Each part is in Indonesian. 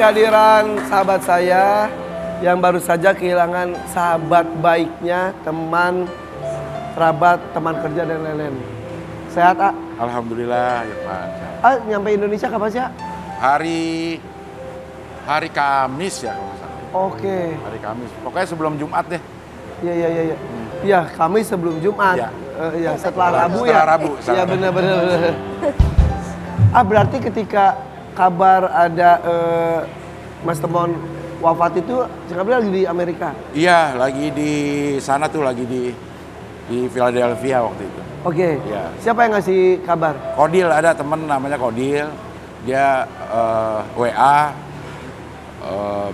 kehadiran sahabat saya yang baru saja kehilangan sahabat baiknya, teman, kerabat, teman kerja dan lain-lain. Sehat, A? Alhamdulillah, Irfan. Nyampe Indonesia kapan sih, A? Hari Kamis ya kalau nggak salah. Oke. Hari Kamis. Pokoknya sebelum Jumat deh. Iya. Iya, Kamis sebelum Jumat. Iya. Iya, setelah Rabu ya. Setelah Rabu. Iya, benar. Berarti ketika kabar ada Mas Temon wafat itu, sekarang lagi di Amerika? Iya, lagi di sana tuh, lagi di Philadelphia waktu itu. Oke. Iya. Siapa yang ngasih kabar? Kodil, ada temen namanya Kodil. Dia WA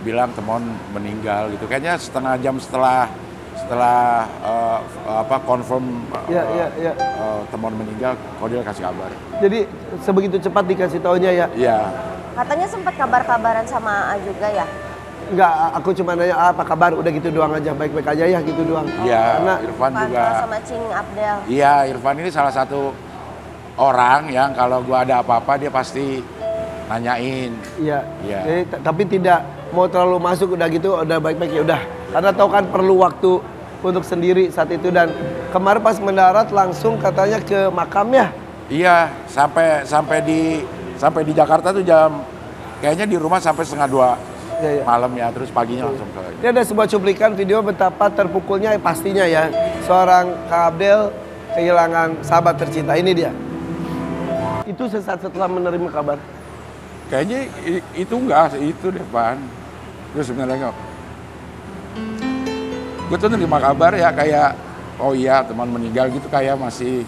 bilang Temon meninggal gitu. Kayaknya setengah jam setelah confirm Iya. Temon meninggal, Kodil kasih kabar. Jadi sebegitu cepat dikasih taunya ya? Iya. Katanya sempat kabar-kabaran sama A juga ya? Enggak, aku cuma nanya apa kabar, udah gitu doang aja, baik-baik aja ya gitu doang. Iya, Karena Irfan juga. sama Cing Abdel. Iya, Irfan ini salah satu orang yang kalau gua ada apa-apa dia pasti nanyain. iya. Iya. Jadi, tapi tidak mau terlalu masuk udah gitu, udah baik-baik ya udah. Karena tahu kan perlu waktu untuk sendiri saat itu dan kemarin pas mendarat langsung katanya ke makamnya. Iya, sampai di Jakarta tuh kayaknya di rumah sampai setengah 2 Iya. malam ya, terus paginya langsung ke. Ini ada sebuah cuplikan video betapa terpukulnya pastinya ya seorang Kak Abdel kehilangan sahabat tercinta. Ini dia. Itu sesaat setelah menerima kabar. Kayaknya itu enggak, itu deh Pan. Terus sebenarnya gue tuh nerima kabar ya kayak, oh iya teman meninggal gitu, kayak masih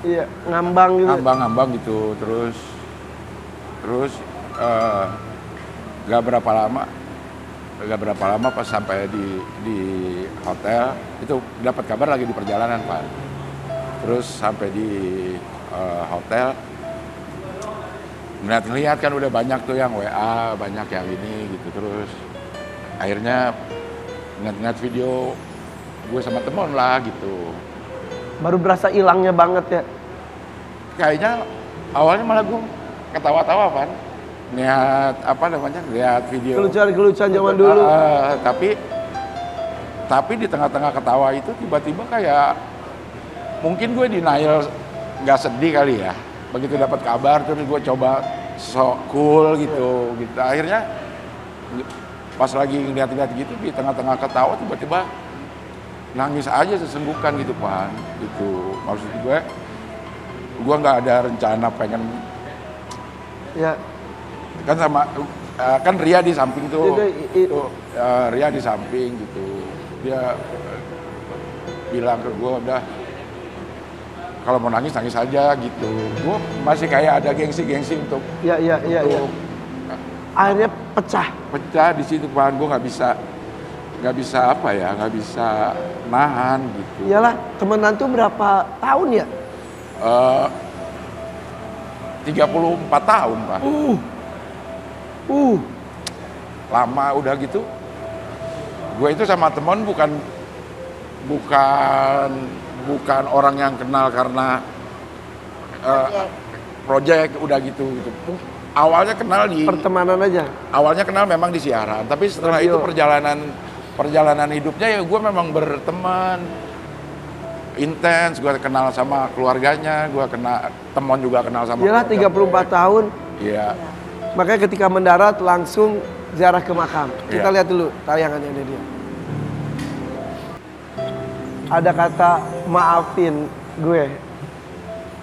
Iya, ngambang gitu. ngambang gitu. Terus gak berapa lama pas sampai di hotel itu dapat kabar lagi di perjalanan Pak. Terus sampai di hotel ngeliat kan udah banyak tuh yang WA, banyak yang ini gitu. Terus akhirnya ngeliat video gue sama Temon lah gitu. Baru berasa hilangnya banget ya. Kayaknya awalnya malah gue ketawa-tawa Pan. Lihat video Kelucuan zaman dulu. Tapi di tengah-tengah ketawa itu tiba-tiba kayak mungkin gue denial, nggak sedih kali ya. Begitu dapat kabar terus gue coba sok cool gitu. Akhirnya pas lagi ngeliat-ngeliat gitu di tengah-tengah ketawa tiba-tiba nangis aja sesenggukan gitu Pan. Gitu. Maksud gue nggak ada rencana pengen. Ya. Kan Ria di samping tuh. Itu. Ria di samping gitu. Dia bilang ke gue udah kalau mau nangis aja gitu. Gue masih kayak ada gengsi untuk. Iya. Akhirnya pecah di situ Pan. Gue nggak bisa nahan gitu. Iyalah, temenan tuh berapa tahun ya? 34 tahun Pak. Lama udah gitu. Gue itu sama Temon bukan orang yang kenal karena project udah gitu. Awalnya kenal di Pertemanan aja. Awalnya kenal memang di siaran, tapi setelah Radio. itu perjalanan hidupnya ya gue memang berteman intens. Gue kenal sama keluarganya, Temon juga kenal sama. Iyalah 34 tahun. Iya. Makanya ketika mendarat langsung ziarah ke makam. Kita lihat dulu tayangannya ini dia. Ada kata maafin gue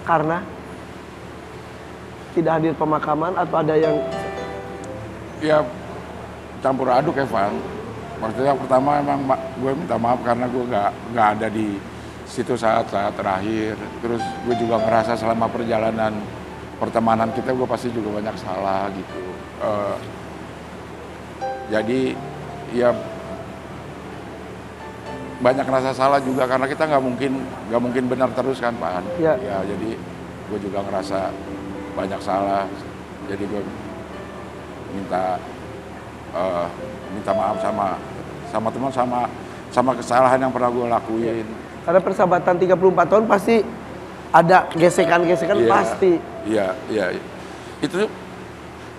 karena tidak hadir pemakaman atau ada yang Ya campur aduk Evan. Maksudnya yang pertama emang gue minta maaf karena gue nggak ada di situ saat terakhir. Terus gue juga ngerasa selama perjalanan pertemanan kita gue pasti juga banyak salah gitu. Jadi ya banyak rasa salah juga karena kita nggak mungkin benar terus kan Pak. Ya. Ya jadi gue juga ngerasa banyak salah. Jadi gue minta maaf sama teman sama kesalahan yang pernah gue lakuin. karena persahabatan 34 tahun pasti ada gesekan-gesekan pasti. Iya. Itu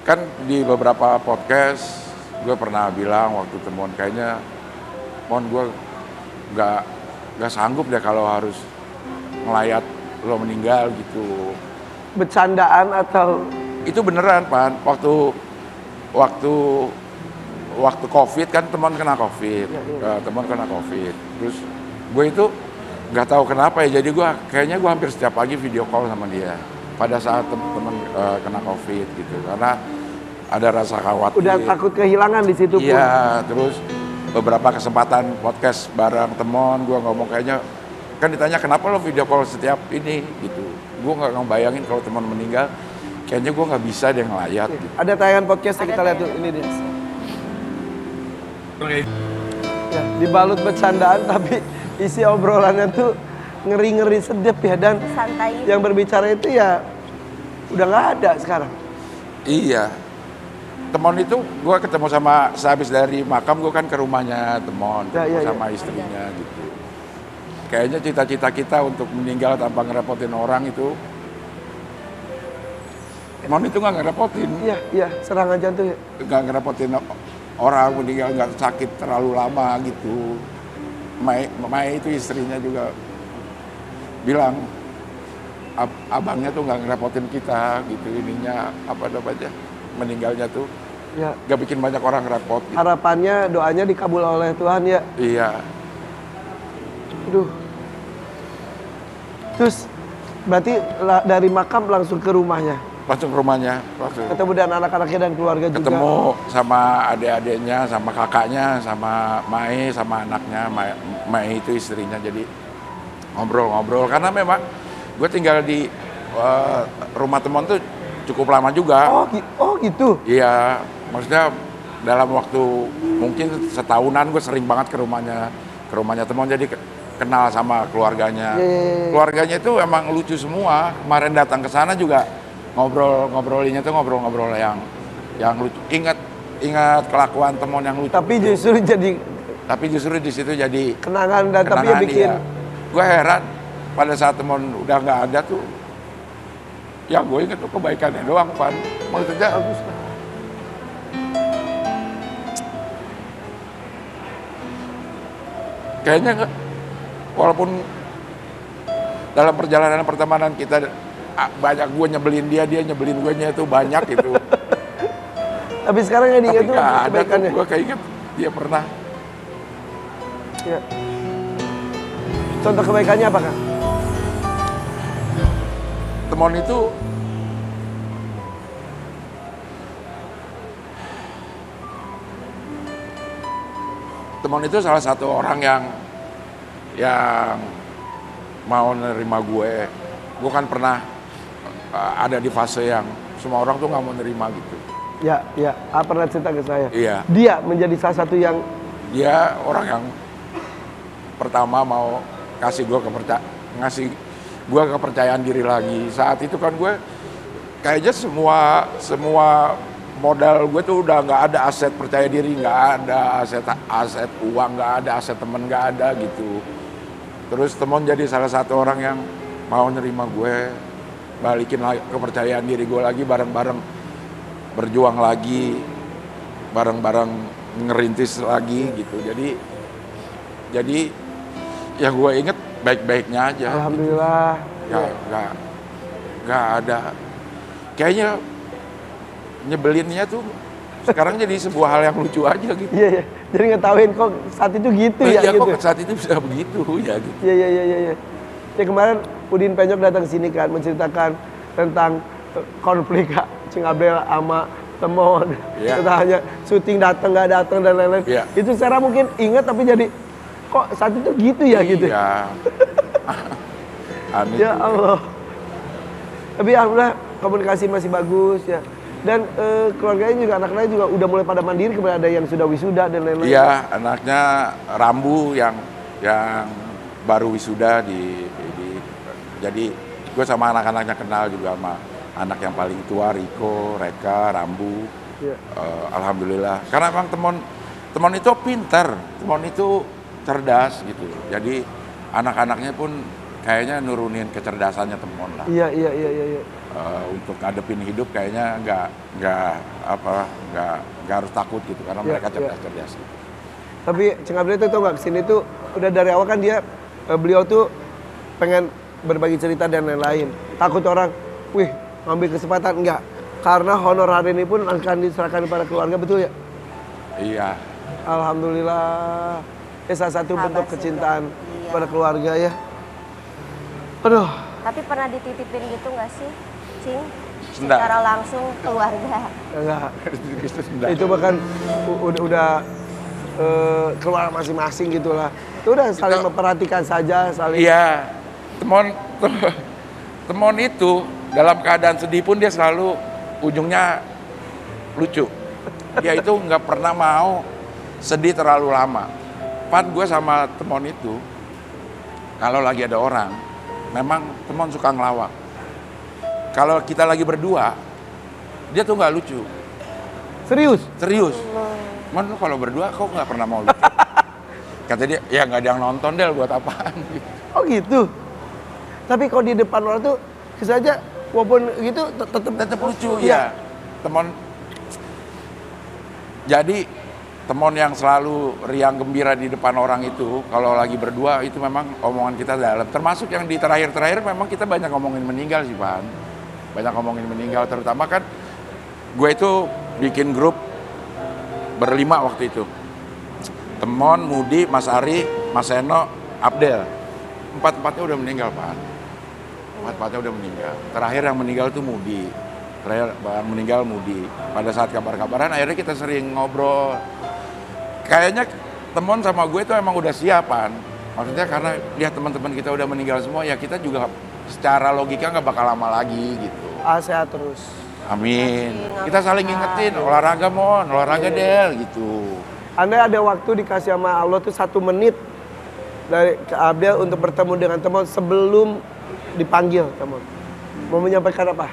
kan di beberapa podcast gue pernah bilang waktu temuan kayaknya, Mon gue nggak sanggup deh kalau harus ngelayat lo meninggal gitu. Bercandaan atau Itu beneran Pan, waktu COVID kan teman kena COVID, teman kena COVID. Terus gue itu nggak tahu kenapa ya, jadi kayaknya gue hampir setiap pagi video call sama dia pada saat teman kena COVID gitu, karena ada rasa khawatir. udah takut kehilangan di situ pun. Iya, terus beberapa kesempatan podcast bareng teman gue ngomong kayaknya, kan ditanya kenapa lo video call setiap ini gitu. Gue nggak ngebayangin kalau teman meninggal, kayaknya gue nggak bisa deh ngelayat gitu. Ada tayangan podcast yang kita lihat tuh, ini dia. Ya, dibalut bercandaan tapi isi obrolannya tuh ngeri-ngeri sedep ya, dan Santai. yang berbicara itu ya udah nggak ada sekarang. Iya, Temon itu gue ketemu sama sehabis dari makam gue kan ke rumahnya Temon, Ya. sama istrinya gitu. Kayaknya cita-cita kita untuk meninggal tanpa ngerepotin orang itu, Temon itu nggak ngerepotin, Iya, serangan jantung ya. nggak ngerepotin orang, meninggal nggak sakit terlalu lama gitu. Mai itu istrinya juga bilang, abangnya tuh nggak ngerepotin kita gitu, ininya apa namanya, meninggalnya tuh Ya, nggak bikin banyak orang repot gitu. harapannya doanya dikabul oleh Tuhan ya. Iya, Aduh. Terus berarti dari makam langsung ke rumahnya. langsung ke rumahnya, langsung Ketemu dengan anak-anaknya dan keluarga juga. ketemu sama adik-adiknya, sama kakaknya, sama Mai, sama anaknya. Mai itu istrinya, jadi ngobrol-ngobrol, karena memang gue tinggal di rumah Temon tuh cukup lama juga. Oh gitu. Iya, maksudnya dalam waktu mungkin setahunan gue sering banget ke rumahnya Temon, jadi kenal sama keluarganya. Iya. Keluarganya itu emang lucu semua. Kemarin datang ke sana juga ngobrolinnya tuh ngobrol-ngobrol yang lucu. Ingat kelakuan Temon yang lucu. Tapi justru jadi Tapi justru di situ jadi kenangan, dan tapi ya kenangan bikin dia. Gue heran pada saat Temon udah nggak ada tuh, yang gue inget tuh kebaikannya doang, Pan. Maksudnya bagus. kayaknya nggak, walaupun dalam perjalanan pertemanan kita banyak gue nyebelin dia nyebelin gue nya itu banyak itu. Tapi sekarang yang Tapi diingat tuh nggak ada tuh, kebaikannya. gue keinget dia pernah. Ya. Contoh kebaikannya apa, Kak? Temon itu salah satu orang yang mau nerima gue. Gue kan pernah ada di fase yang semua orang tuh nggak mau nerima gitu. Ya, pernah cerita ke saya. Iya. Dia menjadi salah satu yang Dia orang yang pertama mau ngasih gue kepercayaan diri lagi. Saat itu kan gue kayaknya semua modal gue tuh udah nggak ada, aset percaya diri nggak ada, aset uang nggak ada, aset temen nggak ada gitu. Terus Temon jadi salah satu orang yang mau nerima gue, balikin lagi kepercayaan diri gue lagi, bareng-bareng berjuang lagi, bareng-bareng ngerintis lagi gitu. Jadi yang gue inget baik-baiknya aja. alhamdulillah. Gitu. Nggak ada. Kayaknya nyebelinnya tuh sekarang jadi sebuah hal yang lucu aja gitu. Iya. Jadi ngetahuin kok saat itu gitu ya Iya, gitu. kok saat itu bisa begitu ya gitu. Iya. Ya kemarin Udin Penyok datang ke sini kan menceritakan tentang konflik Kak Cing Abdel sama Temon. Iya. Hanya syuting datang nggak datang dan lain-lain. Iya. Itu secara mungkin ingat tapi jadi kok saat itu gitu ya gitu. Iya. Aneh Ya tuh. Allah. Tapi alhamdulillah komunikasi masih bagus ya. Dan keluarganya juga, anak-anaknya juga udah mulai pada mandiri, kemudian ada yang sudah wisuda dan lain-lain. Iya, anaknya Rambu yang baru wisuda jadi gue sama anak-anaknya kenal juga, sama anak yang paling tua Riko, Reka, Rambu. Iya. Alhamdulillah. Karena emang Temon itu pintar, Temon itu cerdas gitu. Jadi anak-anaknya pun kayaknya nurunin kecerdasannya Temon lah. Iya. Untuk ngadepin hidup kayaknya nggak harus takut gitu karena mereka cerdas-cerdas. Gitu. Tapi Ceng Abdel itu tau nggak, kesini tuh udah dari awal kan beliau tuh pengen berbagi cerita dan lain-lain. Takut orang, wih ngambil kesempatan, enggak. Karena honor hari ini pun akan diserahkan kepada keluarga, betul ya? Iya. Alhamdulillah. Salah satu bentuk kecintaan pada keluarga ya. Aduh. Tapi pernah dititipin gitu nggak sih, Cing? Enggak. Secara langsung keluarga. Enggak. Itu bahkan udah keluar masing-masing gitulah. Itu udah saling memperhatikan saja, saling. Iya. Temon itu dalam keadaan sedih pun dia selalu ujungnya lucu. Dia itu nggak pernah mau sedih terlalu lama. Pan gue sama Temon itu, kalau lagi ada orang, memang Temon suka ngelawak. Kalau kita lagi berdua, dia tuh nggak lucu. Serius? Serius. Man, lu kalau berdua kok nggak pernah mau lucu? Kata dia, ya nggak ada yang nonton Del, buat apaan? Oh gitu? Tapi kalau di depan orang tuh, bisa aja walaupun gitu tetap lucu, ya. Temon, jadi Temon yang selalu riang gembira di depan orang itu, kalau lagi berdua itu memang omongan kita dalam. Termasuk yang di terakhir-terakhir memang kita banyak ngomongin meninggal sih, Pan. Banyak ngomongin meninggal, terutama kan gue itu bikin grup berlima waktu itu. Temon, Mudi, Mas Ari, Mas Eno, Abdel. Empat-empatnya udah meninggal, Pak. Empat-empatnya udah meninggal. Terakhir yang meninggal itu Mudi. Terakhir yang meninggal Mudi. Pada saat kabar-kabaran akhirnya kita sering ngobrol. Kayaknya Temon sama gue itu emang udah siapan. Maksudnya karena lihat teman-teman kita udah meninggal semua, ya kita juga secara logika nggak bakal lama lagi gitu. Sehat terus. Amin. Kita saling ngingetin, olahraga Mon, olahraga Del gitu. Anda ada waktu dikasih sama Allah tuh 1 menit dari ke Abdel untuk bertemu dengan Temon sebelum dipanggil Temon. Mau menyampaikan apa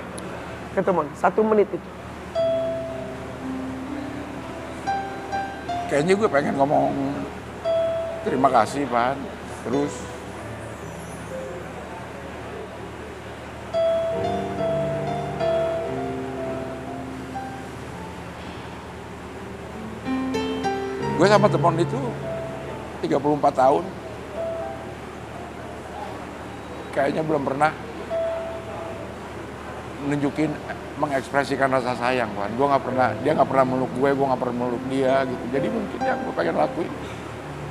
ke Temon? 1 menit itu. Kayaknya gue pengen ngomong terima kasih, Pan. Terus gue sama Temon itu 34 tahun. Kayaknya belum pernah nunjukin, mengekspresikan rasa sayang, Pan. Dia nggak pernah meluk gue nggak pernah meluk dia gitu. Jadi mungkin yang gue pengen lakuin,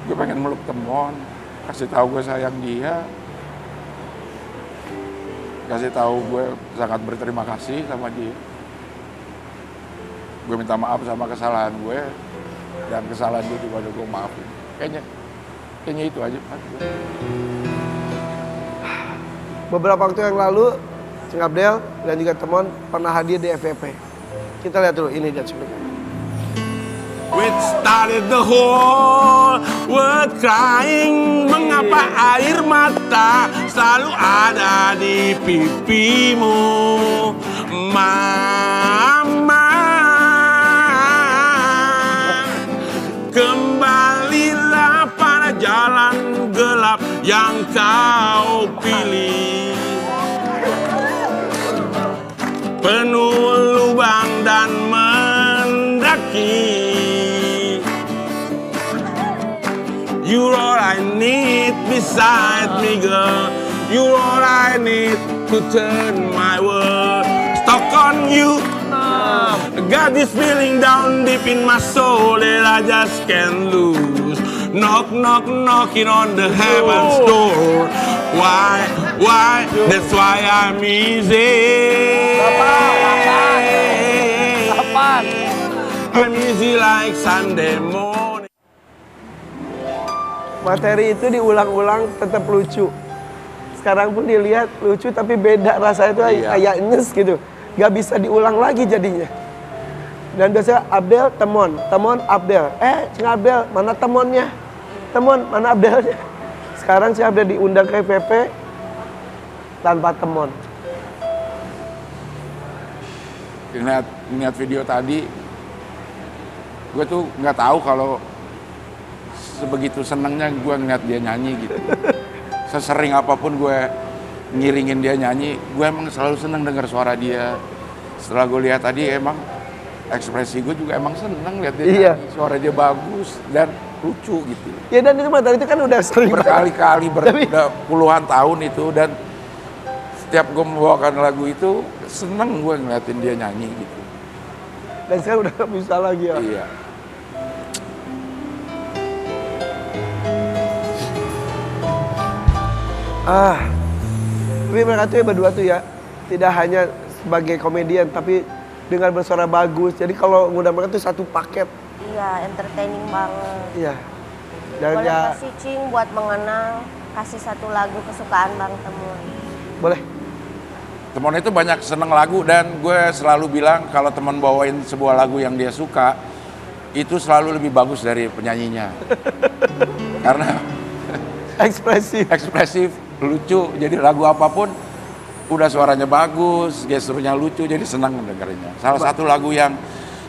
gue pengen meluk Temon, kasih tahu gue sayang dia, kasih tahu gue sangat berterima kasih sama dia. Gue minta maaf sama kesalahan gue, dan kesalahan dia juga udah gue maafin. Kayaknya itu aja, Pak. Beberapa waktu yang lalu, Ceng Abdel dan juga Temon pernah hadir di FVP. Kita lihat dulu, ini dia cuplikan. Which started the whole world crying. Mengapa air mata selalu ada di pipimu, Mama? Kembalilah pada jalan gelap yang kau pilih, penuh lubang dan mendaki. You're all I need beside me, girl. You're all I need to turn my world. Stuck on you. Got this feeling down deep in my soul that I just can't lose. Knock, knock, knocking on the heaven's door. Why? That's why I'm easy. I'm easy like Sunday morning. Materi itu diulang-ulang tetap lucu. Sekarang pun dilihat lucu tapi beda rasanya itu kayak nyes gitu. Gak bisa diulang lagi jadinya. Dan biasanya Abdel, Temon, Abdel. Ceng Abdel, mana Temonnya? Temon, mana Abdelnya? Sekarang si Abdel diundang ke FVP tanpa Temon. Lihat video tadi, gue tuh nggak tahu kalau sebegitu senangnya gue ngeliat dia nyanyi gitu. sesering apapun gue ngiringin dia nyanyi, gue emang selalu seneng dengar suara dia. Setelah gue lihat tadi emang ekspresi gue juga emang seneng lihat dia nyanyi. Suara dia bagus dan lucu gitu. Ya dan itu materi itu kan udah sering Berkali-kali, udah puluhan tahun itu, dan setiap gue membawakan lagu itu seneng gue ngeliatin dia nyanyi gitu. Dan sekarang udah gak bisa lagi ya. Iya. Tapi mereka tuh ya berdua tuh ya, tidak hanya sebagai komedian, tapi dengan bersuara bagus. Jadi kalau ngundang mereka tuh satu paket. Iya, entertaining banget. Iya. Dan Boleh ya, kasih Cing buat mengenang, kasih satu lagu kesukaan Bang Temon. boleh. Temon itu banyak seneng lagu, dan gue selalu bilang kalau teman bawain sebuah lagu yang dia suka, itu selalu lebih bagus dari penyanyinya. Karena ekspresif, lucu, jadi lagu apapun udah suaranya bagus, gesturnya lucu, jadi senang mendengarnya. Salah satu lagu yang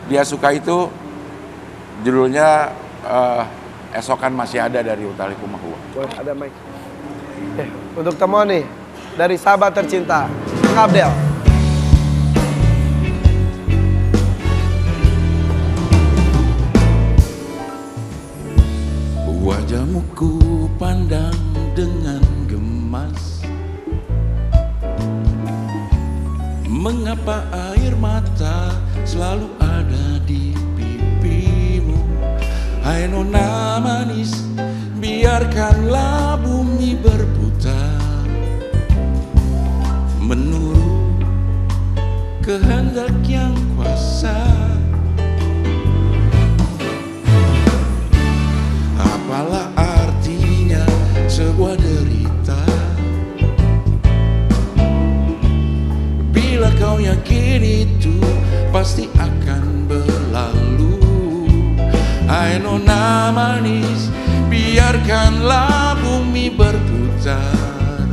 dia suka itu judulnya Esokan Masih Ada dari Utha Likumahua. Boleh, ada mic. Untuk Temon nih, dari sahabat tercinta, Kang Abdel. Wajahmu ku pandang dengan gemas. Mengapa air mata selalu ada di pipimu? Hai nona manis, biarkanlah bumi berputar menurut kehendak yang kuasa. Apalah artinya sebuah derita bila kau yakin itu pasti akan berlalu. Hai nona manis, biarkanlah bumi berputar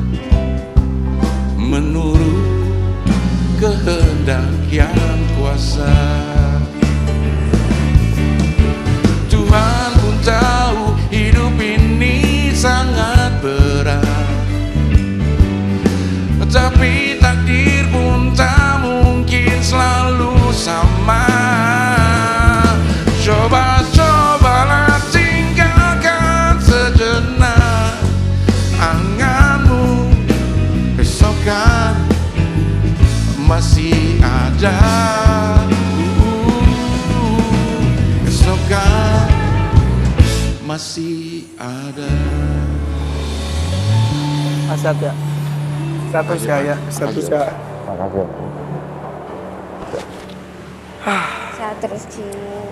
menurut kehendak yang kuasa. Tuhan pun tahu hidup ini sangat berat, tapi takdir pun tak mungkin selalu sama. Coba-cobalah tinggalkan sejenak anganmu, besok kan masih ada. Besok kan masih ada. Asat ya. Satu saya, satu saya. Makasih. Sehat terus Cing.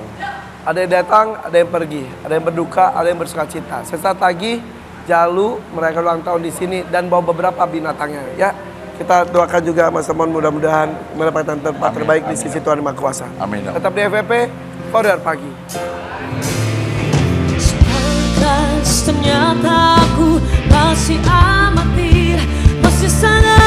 Ada yang datang, ada yang pergi, ada yang berduka, ada yang bersuka cita. Sesaat lagi Jalu merayakan ulang tahun di sini dan bawa beberapa binatangnya. Ya, kita doakan juga Mas Temon mudah-mudahan mendapatkan tempat terbaik di sisi Tuhan Yang Maha Kuasa. Amin. Tetap di FVP, Koridor Pagi. Ternyata aku masih amatir, masih sangat